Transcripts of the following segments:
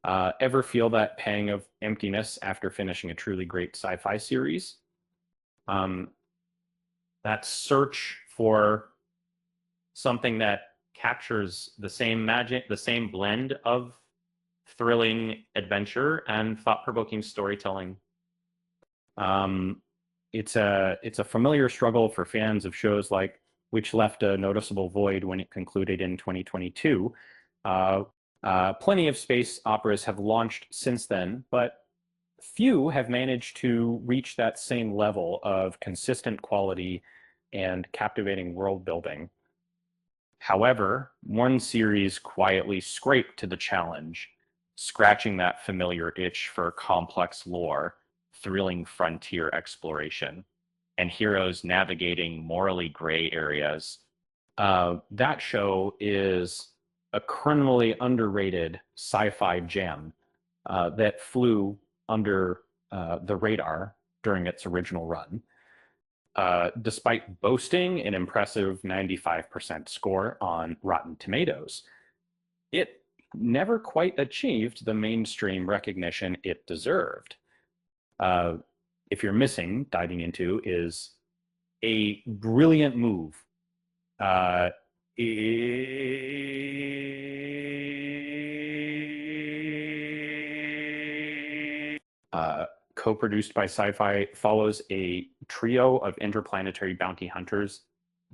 Ever feel that pang of emptiness after finishing a truly great sci-fi series? Um, that search for something that captures the same magic, the same blend of thrilling adventure and thought-provoking storytelling. Um, it's a familiar struggle for fans of shows like which left a noticeable void when it concluded in 2022. Uh, Plenty of space operas have launched since then, but few have managed to reach that same level of consistent quality and captivating world building. However, one series quietly scraped to the challenge, scratching that familiar itch for complex lore, thrilling frontier exploration, and heroes navigating morally gray areas. That show is a criminally underrated sci-fi gem that flew under the radar during its original run. Despite boasting an impressive 95% score on Rotten Tomatoes, it never quite achieved the mainstream recognition it deserved. Uh, if you're missing, diving into, is a brilliant move. Uh, uh, Co-produced by Sci-Fi, follows a trio of interplanetary bounty hunters,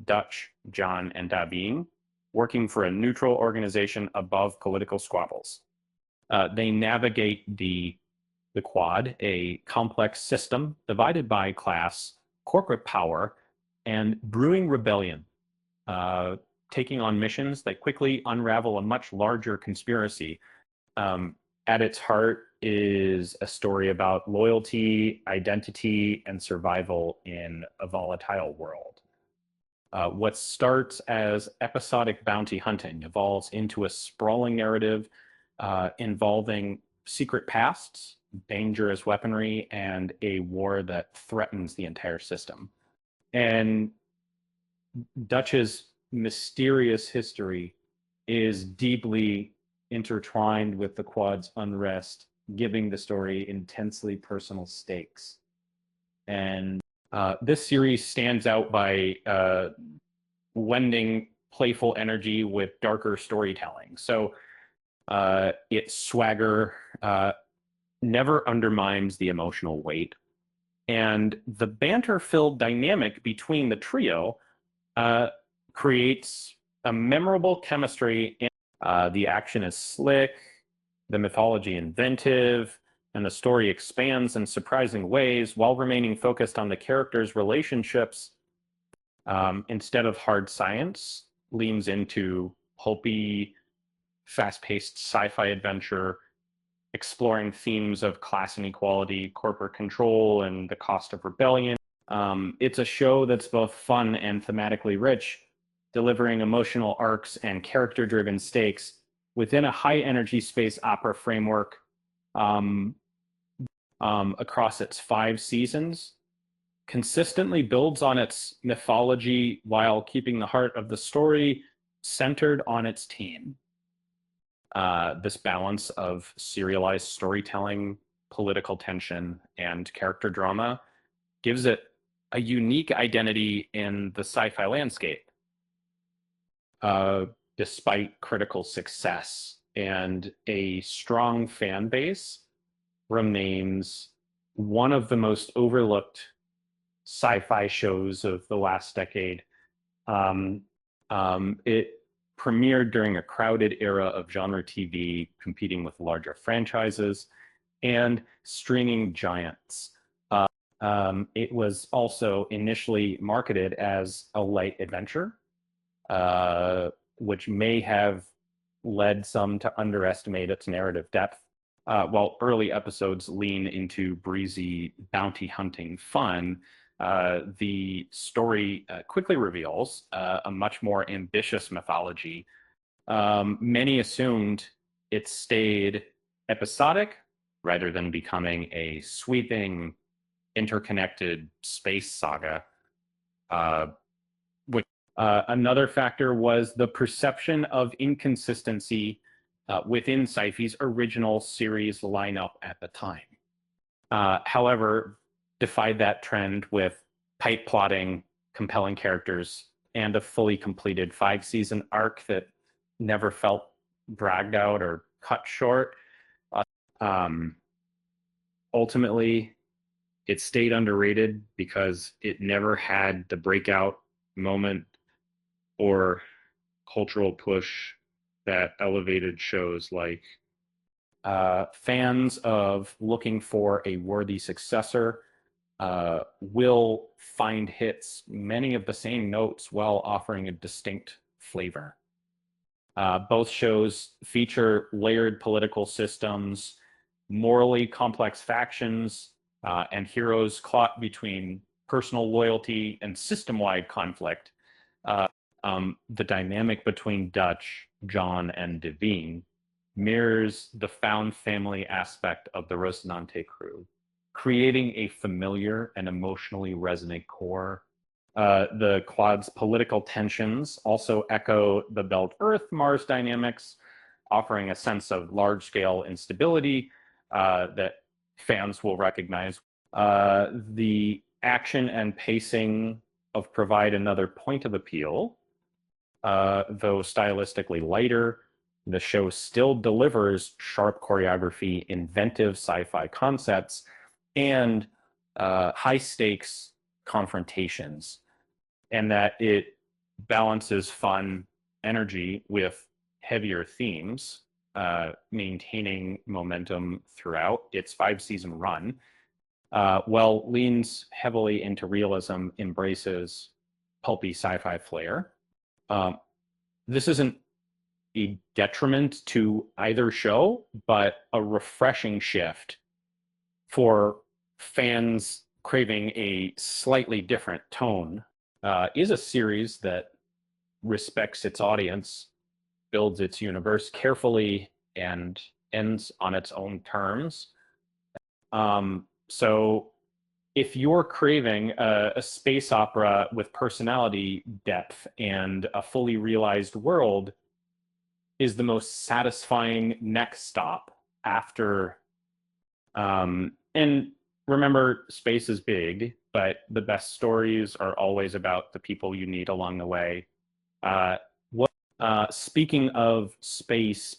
Dutch, John, and Dabine, working for a neutral organization above political squabbles. They navigate the Quad, a complex system divided by class, corporate power, and brewing rebellion, uh, taking on missions that quickly unravel a much larger conspiracy. Um, at its heart is a story about loyalty, identity, and survival in a volatile world. What starts as episodic bounty hunting evolves into a sprawling narrative involving secret pasts, dangerous weaponry, and a war that threatens the entire system. And Dutch's mysterious history is deeply intertwined with the Quad's unrest, giving the story intensely personal stakes. And this series stands out by blending playful energy with darker storytelling. So its swagger never undermines the emotional weight. And the banter filled dynamic between the trio uh, creates a memorable chemistry. The action is slick, the mythology inventive, and the story expands in surprising ways while remaining focused on the characters' relationships. Instead of hard science, leans into pulpy, fast-paced sci-fi adventure, exploring themes of class inequality, corporate control, and the cost of rebellion. It's a show that's both fun and thematically rich, delivering emotional arcs and character-driven stakes within a high-energy space opera framework um, across its 5 seasons. Consistently builds on its mythology while keeping the heart of the story centered on its team. This balance of serialized storytelling, political tension, and character drama gives it a unique identity in the sci-fi landscape. Uh, Despite critical success and a strong fan base, remains one of the most overlooked sci-fi shows of the last decade. Um, it premiered during a crowded era of genre TV, competing with larger franchises and streaming giants. It was also initially marketed as a light adventure, uh, which may have led some to underestimate its narrative depth. While early episodes lean into breezy bounty hunting fun, the story quickly reveals a much more ambitious mythology. Many assumed it stayed episodic rather than becoming a sweeping, interconnected space saga. Uh, which Another factor was the perception of inconsistency within sci-fi's original series lineup at the time. However, defied that trend with pipe plotting, compelling characters, and a fully completed 5-season arc that never felt dragged out or cut short. Um, Ultimately, it stayed underrated because it never had the breakout moment or cultural push that elevated shows like fans of looking for a worthy successor will find hits many of the same notes while offering a distinct flavor. Both shows feature layered political systems, morally complex factions, and heroes caught between personal loyalty and system-wide conflict. The dynamic between Dutch, John, and Devine mirrors the found family aspect of the Rocinante crew, creating a familiar and emotionally resonant core. The quad's political tensions also echo the Belt Earth Mars dynamics, offering a sense of large scale instability that fans will recognize. The action and pacing of Provide another point of appeal. Though stylistically lighter, the show still delivers sharp choreography, inventive sci-fi concepts, and high stakes confrontations, and that it balances fun energy with heavier themes, maintaining momentum throughout its 5-season run. While leans heavily into realism, embraces pulpy sci-fi flair. This isn't a detriment to either show, but a refreshing shift for fans craving a slightly different tone. Is a series that respects its audience, builds its universe carefully, and ends on its own terms. So if you're craving a space opera with personality depth and a fully realized world, is the most satisfying next stop after. And remember, space is big, but the best stories are always about the people you meet along the way. Speaking of space,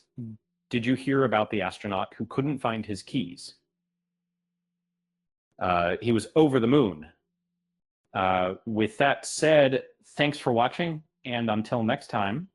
did you hear about the astronaut who couldn't find his keys? He was over the moon. With that said, thanks for watching, and until next time,